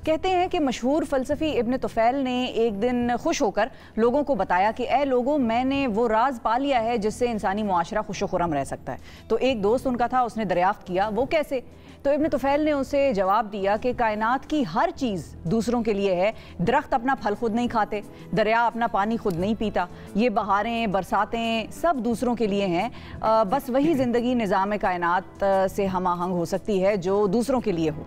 کہتے ہیں کہ مشہور فلسفی ابن طفیل نے ایک دن خوش ہو کر لوگوں کو بتایا کہ اے لوگوں، میں نے وہ راز پا لیا ہے جس سے انسانی معاشرہ خوش و خرم رہ سکتا ہے۔ تو ایک دوست ان کا تھا، اس نے دریافت کیا وہ کیسے؟ تو ابن طفیل نے اسے جواب دیا کہ کائنات کی ہر چیز دوسروں کے لیے ہے۔ درخت اپنا پھل خود نہیں کھاتے، دریا اپنا پانی خود نہیں پیتا، یہ بہاریں برساتیں سب دوسروں کے لیے ہیں۔ بس وہی زندگی نظام کائنات سے ہم آہنگ ہو سکتی ہے جو دوسروں کے لیے ہو۔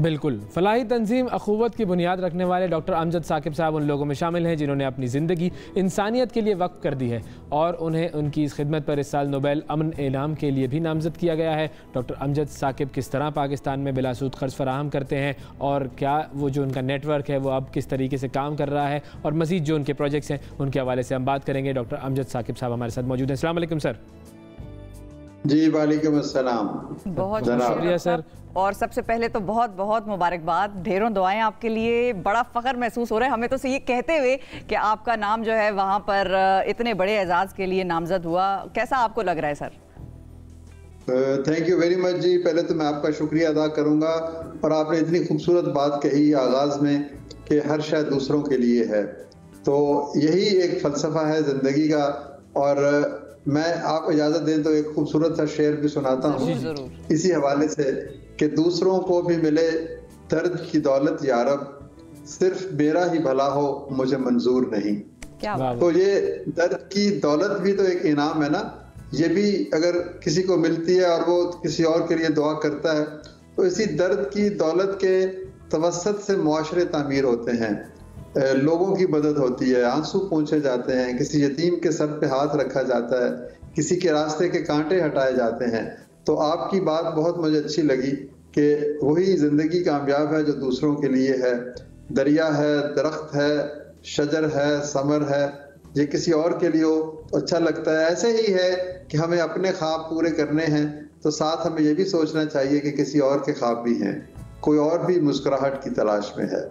بالکل۔ فلاحی تنظیم اخوت کی بنیاد رکھنے والے ڈاکٹر امجد ثاقب صاحب ان لوگوں میں شامل ہیں جنہوں نے اپنی زندگی انسانیت کے لیے وقف کر دی ہے، اور انہیں ان کی اس خدمت پر اس سال نوبیل امن انعام کے لیے بھی نامزد کیا گیا ہے۔ ڈاکٹر امجد ثاقب کس طرح پاکستان میں بلا سود خرچ فراہم کرتے ہیں، اور کیا وہ جو ان کا نیٹ ورک ہے وہ اب کس طریقے سے کام کر رہا ہے، اور مزید جو ان کے پروجیکٹس ہیں ان کے حوالے سے ہم بات کریں گے۔ ڈاکٹر امجد ثاقب صاحب ہمارے ساتھ موجود ہیں۔ السلام علیکم سر۔ جی وعلیکم السلام۔ بہت شکریہ سر، اور سب سے پہلے تو بہت بہت مبارکباد، ڈھیروں دعائیں آپ کے لیے۔ بڑا فخر محسوس ہو رہا ہے ہمیں تو یہ کہتے ہوئے کہ آپ کا نام جو ہے وہاں پر اتنے بڑے اعزاز کے لیے نامزد ہوا۔ کیسا آپ کو لگ رہا ہے سر؟ تھینک یو ویری مچ جی۔ پہلے تو میں آپ کا شکریہ ادا کروں گا، اور آپ نے اتنی خوبصورت بات کہی آغاز میں کہ ہر شے دوسروں کے لیے ہے، تو یہی ایک فلسفہ ہے زندگی کا۔ اور میں آپ اجازت دیں تو ایک خوبصورت سا شعر بھی سناتا ہوں اسی حوالے سے کہ دوسروں کو بھی ملے درد کی دولت یا رب، صرف میرا ہی بھلا ہو مجھے منظور نہیں۔ تو یہ درد کی دولت بھی تو ایک انعام ہے نا، یہ بھی اگر کسی کو ملتی ہے اور وہ کسی اور کے لیے دعا کرتا ہے تو اسی درد کی دولت کے توسط سے معاشرے تعمیر ہوتے ہیں، لوگوں کی مدد ہوتی ہے، آنسو پونچھے جاتے ہیں، کسی یتیم کے سر پہ ہاتھ رکھا جاتا ہے، کسی کے راستے کے کانٹے ہٹائے جاتے ہیں۔ تو آپ کی بات بہت مجھے اچھی لگی کہ وہی زندگی کامیاب ہے جو دوسروں کے لیے ہے۔ دریا ہے، درخت ہے، شجر ہے، ثمر ہے، یہ کسی اور کے لیے ہو تو اچھا لگتا ہے۔ ایسے ہی ہے کہ ہمیں اپنے خواب پورے کرنے ہیں تو ساتھ ہمیں یہ بھی سوچنا چاہیے کہ کسی اور کے خواب بھی ہیں، کوئی اور بھی مسکراہٹ کی تلاش میں ہے۔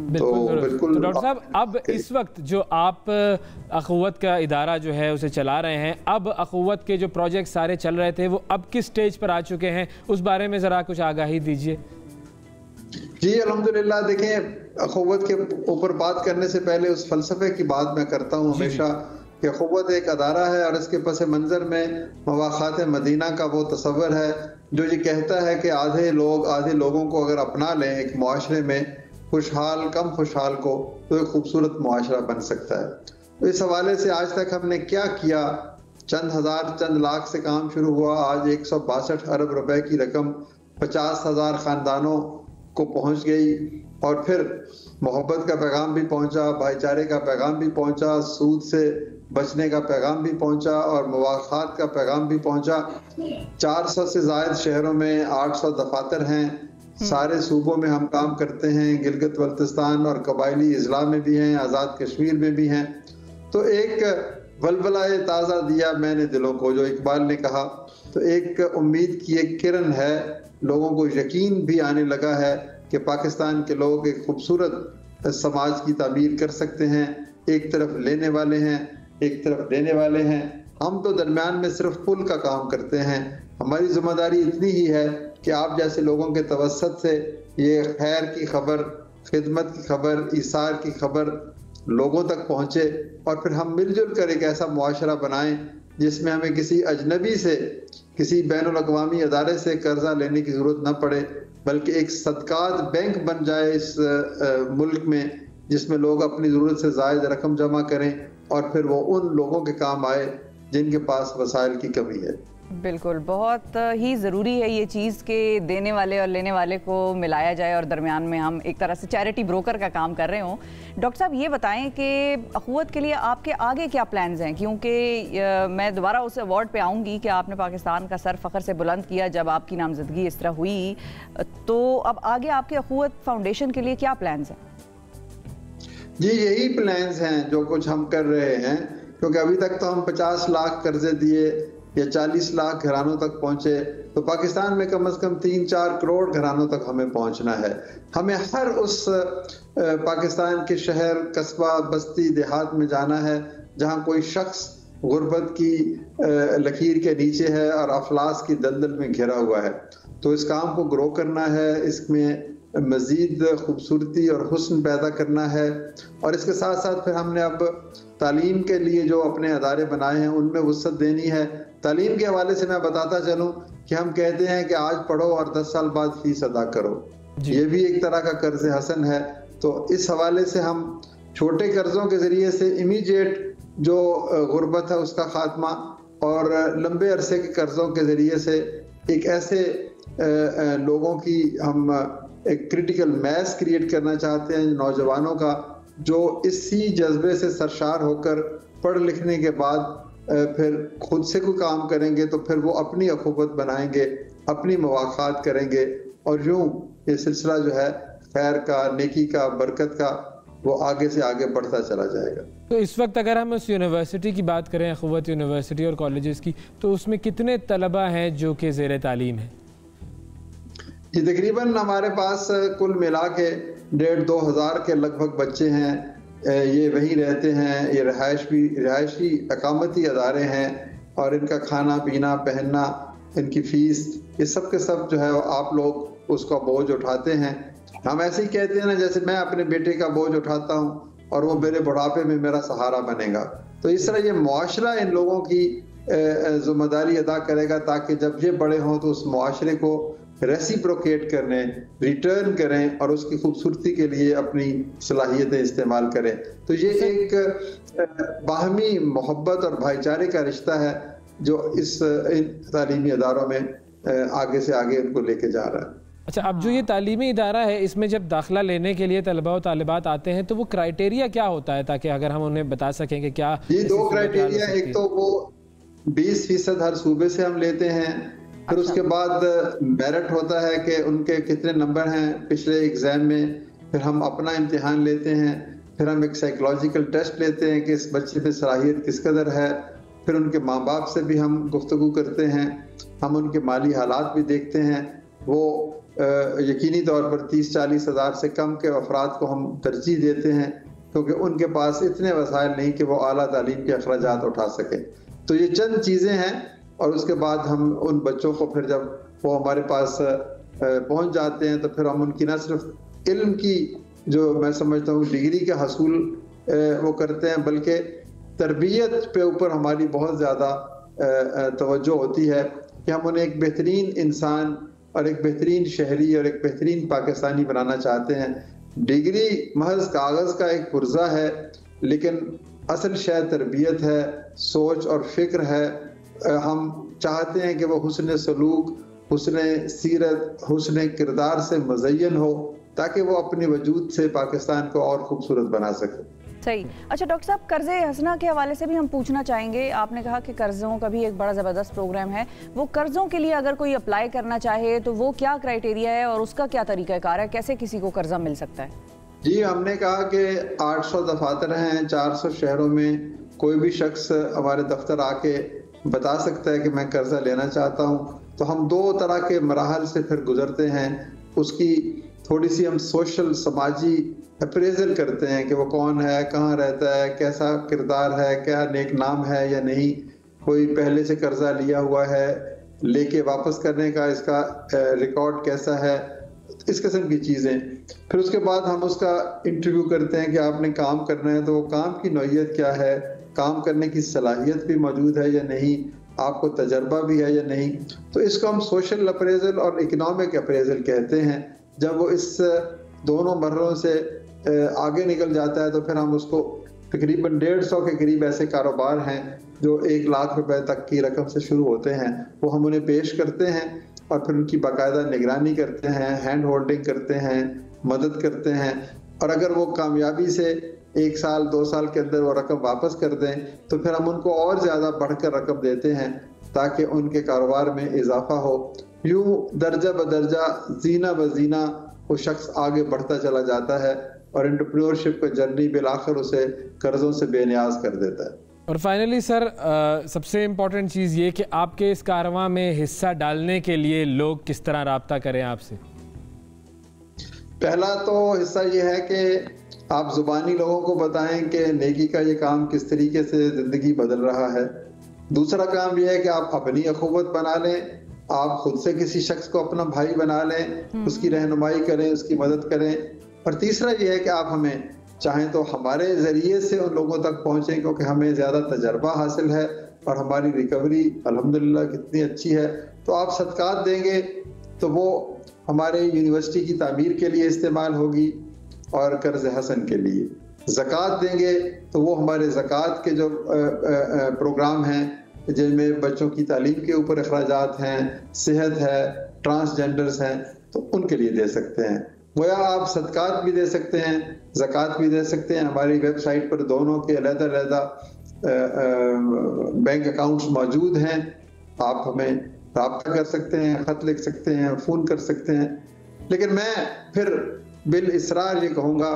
بالکل۔ تو ڈاکٹر صاحب اب اس وقت جو آپ اخوت کا ادارہ جو ہے اسے چلا رہے ہیں، اب اخوت کے جو پروجیکٹ سارے چل رہے تھے وہ اب کس سٹیج پر آ چکے ہیں، اس بارے میں ذرا کچھ آگاہی دیجئے۔ جی الحمدللہ، دیکھیں اخوت کے اوپر بات کرنے سے پہلے اس فلسفے کی بات میں کرتا ہوں ہمیشہ کہ اخوت ایک ادارہ ہے، اور اس کے پس منظر میں مواخات مدینہ کا وہ تصور ہے جو یہ کہتا ہے کہ آدھے لوگوں کو اگر اپنا لیں ایک معاشرے میں، خوشحال کم خوشحال کو، تو ایک خوبصورت معاشرہ بن سکتا ہے۔ تو اس حوالے سے آج تک ہم نے کیا کیا، چند ہزار چند لاکھ سے کام شروع ہوا، آج 162 ارب روپے کی رقم 50,000 خاندانوں کو پہنچ گئی، اور پھر محبت کا پیغام بھی پہنچا، بھائی چارے کا پیغام بھی پہنچا، سود سے بچنے کا پیغام بھی پہنچا، اور مواخات کا پیغام بھی پہنچا۔ 400 سے زائد شہروں میں 800 دفاتر ہیں، سارے صوبوں میں ہم کام کرتے ہیں، گلگت بلتستان اور قبائلی اضلاع میں بھی ہیں، آزاد کشمیر میں بھی ہیں۔ تو ایک ولولہ تازہ دیا میں نے دلوں کو، جو اقبال نے کہا، تو ایک امید کی ایک کرن ہے، لوگوں کو یقین بھی آنے لگا ہے کہ پاکستان کے لوگ ایک خوبصورت سماج کی تعمیر کر سکتے ہیں۔ ایک طرف لینے والے ہیں، ایک طرف دینے والے ہیں، ہم تو درمیان میں صرف پل کا کام کرتے ہیں۔ ہماری ذمہ داری اتنی ہی ہے کہ آپ جیسے لوگوں کے توسط سے یہ خیر کی خبر، خدمت کی خبر، ایثار کی خبر لوگوں تک پہنچے، اور پھر ہم مل جل کر ایک ایسا معاشرہ بنائیں جس میں ہمیں کسی اجنبی سے، کسی بین الاقوامی ادارے سے قرضہ لینے کی ضرورت نہ پڑے، بلکہ ایک صدقات بینک بن جائے اس ملک میں، جس میں لوگ اپنی ضرورت سے زائد رقم جمع کریں، اور پھر وہ ان لوگوں کے کام آئے جن کے پاس وسائل کی کمی ہے۔ بالکل، بہت ہی ضروری ہے یہ چیز کہ دینے والے اور لینے والے کو ملایا جائے، اور درمیان میں ہم ایک طرح سے چیریٹی بروکر کا کام کر رہے ہوں۔ ڈاکٹر صاحب یہ بتائیں کہ اخوت کے لیے آپ کے آگے کیا پلانز ہیں، کیونکہ میں دوبارہ اس ایوارڈ پہ آؤں گی کہ آپ نے پاکستان کا سر فخر سے بلند کیا جب آپ کی نامزدگی اس طرح ہوئی، تو اب آگے آپ کے اخوت فاؤنڈیشن کے لیے کیا پلانز ہیں؟ جی یہی پلانز ہیں جو کچھ ہم کر رہے ہیں، کیونکہ ابھی تک تو ہم 50 لاکھ قرضے دیے یا 40 لاکھ گھرانوں تک پہنچے، تو پاکستان میں کم از کم 3-4 کروڑ گھرانوں تک ہمیں پہنچنا ہے۔ ہمیں ہر اس پاکستان کے شہر، قصبہ، بستی، دیہات میں جانا ہے جہاں کوئی شخص غربت کی لکیر کے نیچے ہے اور افلاس کی دلدل میں گھرا ہوا ہے۔ تو اس کام کو گرو کرنا ہے، اس میں مزید خوبصورتی اور حسن پیدا کرنا ہے. اور اس کے ساتھ ساتھ پھر ہم نے اب تعلیم کے لیے جو اپنے ادارے بنائے ہیں ان میں وسعت دینی ہے. تعلیم کے حوالے سے میں بتاتا چلوں کہ ہم کہتے ہیں کہ آج پڑھو اور 10 سال بعد فیس ادا کرو. یہ بھی ایک طرح کا قرض حسن ہے. تو اس حوالے سے ہم چھوٹے قرضوں کے ذریعے سے امیڈیٹ جو غربت ہے اس کا خاتمہ، اور لمبے عرصے کے قرضوں کے ذریعے سے ایک ایسے لوگوں کی ہم ایک کرٹیکل میس کریٹ کرنا چاہتے ہیں نوجوانوں کا، جو اسی جذبے سے سرشار ہو کر پڑھ لکھنے کے بعد پھر خود سے کوئی کام کریں گے تو پھر وہ اپنی اخوت بنائیں گے، اپنی مواقعات کریں گے، اور یوں یہ سلسلہ جو ہے خیر کا، نیکی کا، برکت کا، وہ آگے سے آگے بڑھتا چلا جائے گا. تو اس وقت اگر ہم اس یونیورسٹی کی بات کریں، اخوت یونیورسٹی اور کالجز کی، تو اس میں کتنے طلبہ ہیں جو کہ زیر تعلیم ہیں؟ یہ تقریباً ہمارے پاس کل ملا کے 1,500-2 ہزار کے لگ بھگ بچے ہیں. یہ وہیں رہتے ہیں، یہ رہائشی اقامتی ادارے ہیں، اور ان کا کھانا پینا پہننا، ان کی فیس، یہ سب کے سب جو ہے آپ لوگ اس کا بوجھ اٹھاتے ہیں. ہم ایسے ہی کہتے ہیں نا، جیسے میں اپنے بیٹے کا بوجھ اٹھاتا ہوں اور وہ میرے بڑھاپے میں میرا سہارا بنے گا. تو اس طرح یہ معاشرہ ان لوگوں کی ذمہ داری ادا کرے گا، تاکہ جب یہ بڑے ہوں تو اس معاشرے کو ریسیپروکیٹ کرنے، ریٹرن کریں، اور اس کی خوبصورتی کے لیے اپنی صلاحیتیں استعمال کریں. تو یہ ایک باہمی محبت اور بھائی چارے کا رشتہ ہے جو اس تعلیمی اداروں میں آگے سے آگے ان کو لے کے جا رہا ہے. اچھا، اب جو یہ تعلیمی ادارہ ہے، اس میں جب داخلہ لینے کے لیے طلباء و طالبات آتے ہیں تو وہ کرائیٹیریا کیا ہوتا ہے، تاکہ اگر ہم انہیں بتا سکیں کہ کیا؟ یہ 2 کرائیٹیریا، ایک تو وہ 20% ہر صوبے سے ہم لیتے ہیں، پھر اس کے بعد میرٹ ہوتا ہے کہ ان کے کتنے نمبر ہیں پچھلے ایگزام میں، پھر ہم اپنا امتحان لیتے ہیں، پھر ہم ایک سائیکولوجیکل ٹیسٹ لیتے ہیں کہ اس بچے میں صلاحیت کس قدر ہے، پھر ان کے ماں باپ سے بھی ہم گفتگو کرتے ہیں، ہم ان کے مالی حالات بھی دیکھتے ہیں. وہ یقینی طور پر 30-40 ہزار سے کم کے افراد کو ہم ترجیح دیتے ہیں، کیونکہ ان کے پاس اتنے وسائل نہیں کہ وہ اعلیٰ تعلیم کے اخراجات اٹھا سکیں. تو یہ چند چیزیں ہیں، اور اس کے بعد ہم ان بچوں کو پھر جب وہ ہمارے پاس پہنچ جاتے ہیں تو پھر ہم ان کی نہ صرف علم کی جو میں سمجھتا ہوں ڈگری کا حصول وہ کرتے ہیں، بلکہ تربیت پہ اوپر ہماری بہت زیادہ توجہ ہوتی ہے کہ ہم انہیں ایک بہترین انسان اور ایک بہترین شہری اور ایک بہترین پاکستانی بنانا چاہتے ہیں. ڈگری محض کاغذ کا ایک پرزہ ہے، لیکن اصل شے تربیت ہے، سوچ اور فکر ہے. ہم چاہتے ہیں کہ وہ حسن سلوک، حسن سیرت، حسن کردار سے مزین ہو، تاکہ وہ اپنی وجود سے پاکستان کو اور خوبصورت بنا سکے. صحیح. اچھا ڈاکٹر صاحب، قرض حسنہ کے حوالے سے بھی ہم پوچھنا چاہیں گے. آپ نے کہا کہ قرضوں کا بھی ایک بڑا زبردست پروگرام ہے. وہ قرضوں کے لیے اگر کوئی اپلائی کرنا چاہے تو وہ کیا کرائیٹیریا ہے اور اس کا کیا طریقہ کار ہے، کیسے کسی کو قرضہ مل سکتا ہے؟ جی، ہم نے کہا کہ 800 دفاتر ہیں 400 شہروں میں. کوئی بھی شخص ہمارے دفتر آ کے بتا سکتا ہے کہ میں قرضہ لینا چاہتا ہوں. تو ہم 2 طرح کے مراحل سے پھر گزرتے ہیں. اس کی تھوڑی سی ہم سوشل، سماجی اپریزل کرتے ہیں کہ وہ کون ہے، کہاں رہتا ہے، کیسا کردار ہے، کیا نیک نام ہے یا نہیں، کوئی پہلے سے قرضہ لیا ہوا ہے، لے کے واپس کرنے کا اس کا ریکارڈ کیسا ہے، اس قسم کی چیزیں. پھر اس کے بعد ہم اس کا انٹرویو کرتے ہیں کہ آپ نے کام کرنا ہے تو وہ کام کی نوعیت کیا ہے، کام کرنے کی صلاحیت بھی موجود ہے یا نہیں، آپ کو تجربہ بھی ہے یا نہیں. تو اس کو ہم سوشل اپریزل اور اکنامک اپریزل کہتے ہیں. جب وہ اس دونوں مرحلوں سے آگے نکل جاتا ہے تو پھر ہم اس کو تقریباً 150 کے قریب ایسے کاروبار ہیں جو 1 لاکھ روپے تک کی رقم سے شروع ہوتے ہیں، وہ ہم انہیں پیش کرتے ہیں اور پھر ان کی باقاعدہ نگرانی کرتے ہیں، ہینڈ ہولڈنگ کرتے ہیں، مدد کرتے ہیں. اور اگر وہ کامیابی سے 1 سال 2 سال کے اندر وہ رقم واپس کر دیں تو پھر ہم ان کو اور زیادہ بڑھ کر رقم دیتے ہیں تاکہ ان کے کاروبار میں اضافہ ہو. یوں درجہ بدرجہ، زینہ بزینہ وہ شخص آگے بڑھتا چلا جاتا ہے اور انٹرپرینورشپ کا جرنی بالآخر اسے قرضوں سے بے نیاز کر دیتا ہے. اور فائنلی سر، سب سے امپورٹنٹ چیز یہ کہ آپ کے اس کارواں میں حصہ ڈالنے کے لیے لوگ کس طرح رابطہ کریں آپ سے؟ پہلا تو حصہ یہ ہے کہ آپ زبانی لوگوں کو بتائیں کہ نیکی کا یہ کام کس طریقے سے زندگی بدل رہا ہے. دوسرا کام یہ ہے کہ آپ اپنی اخوت بنا لیں آپ خود سے کسی شخص کو اپنا بھائی بنا لیں، اس کی رہنمائی کریں، اس کی مدد کریں. اور تیسرا یہ ہے کہ آپ ہمیں چاہیں تو ہمارے ذریعے سے ان لوگوں تک پہنچیں، کیونکہ ہمیں زیادہ تجربہ حاصل ہے اور ہماری ریکوری الحمدللہ کتنی اچھی ہے. تو آپ صدقات دیں گے تو وہ ہمارے یونیورسٹی کی تعمیر کے لیے استعمال ہوگی اور قرض حسن کے لیے. زکوٰۃ دیں گے تو وہ ہمارے زکوٰۃ کے جو پروگرام ہیں جن میں بچوں کی تعلیم کے اوپر اخراجات ہیں، صحت ہے، ٹرانسجینڈرز ہیں، تو ان کے لیے دے سکتے ہیں. گویا آپ صدقات بھی دے سکتے ہیں، زکوٰۃ بھی دے سکتے ہیں. ہماری ویب سائٹ پر دونوں کے علیحدہ علیحدہ بینک اکاؤنٹس موجود ہیں. آپ ہمیں رابطہ کر سکتے ہیں، خط لکھ سکتے ہیں، فون کر سکتے ہیں. لیکن میں پھر بالاصرار یہ کہوں گا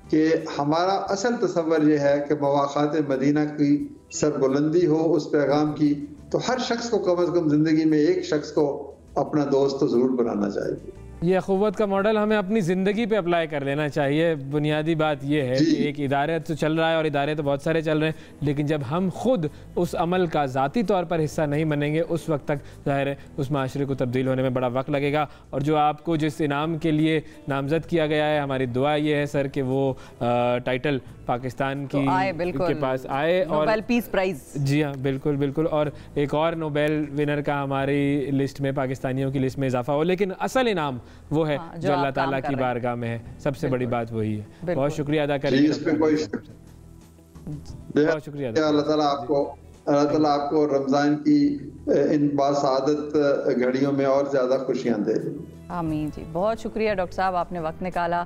کہ ہمارا اصل تصور یہ ہے کہ مواخات مدینہ کی سربلندی ہو اس پیغام کی، تو ہر شخص کو کم از کم زندگی میں ایک شخص کو اپنا دوست تو ضرور بنانا چاہیے. یہ اخوت کا ماڈل ہمیں اپنی زندگی پہ اپلائی کر لینا چاہیے. بنیادی بات یہ ہے کہ ایک ادارے تو چل رہا ہے اور ادارے تو بہت سارے چل رہے ہیں، لیکن جب ہم خود اس عمل کا ذاتی طور پر حصہ نہیں بنیں گے اس وقت تک ظاہر ہے اس معاشرے کو تبدیل ہونے میں بڑا وقت لگے گا. اور جو آپ کو جس انعام کے لیے نامزد کیا گیا ہے، ہماری دعا یہ ہے سر کہ وہ ٹائٹل پاکستان کی کے پاس آئے، اور نوبیل پیس پرائز. جی ہاں بالکل بالکل. اور ایک اور نوبیل ونر کا ہماری لسٹ میں، پاکستانیوں کی لسٹ میں اضافہ ہو. لیکن اصل انعام وہ ہے جو اللہ تعالیٰ کی بارگاہ میں ہے. سب سے بڑی بات وہی ہے. بہت شکریہ ادا کریں گے. بہت شکریہ. اللہ تعالیٰ آپ کو رمضان کی ان باسعادت گھڑیوں میں اور زیادہ خوشیاں دے. آمین جی. بہت شکریہ ڈاکٹر صاحب، آپ نے وقت نکالا.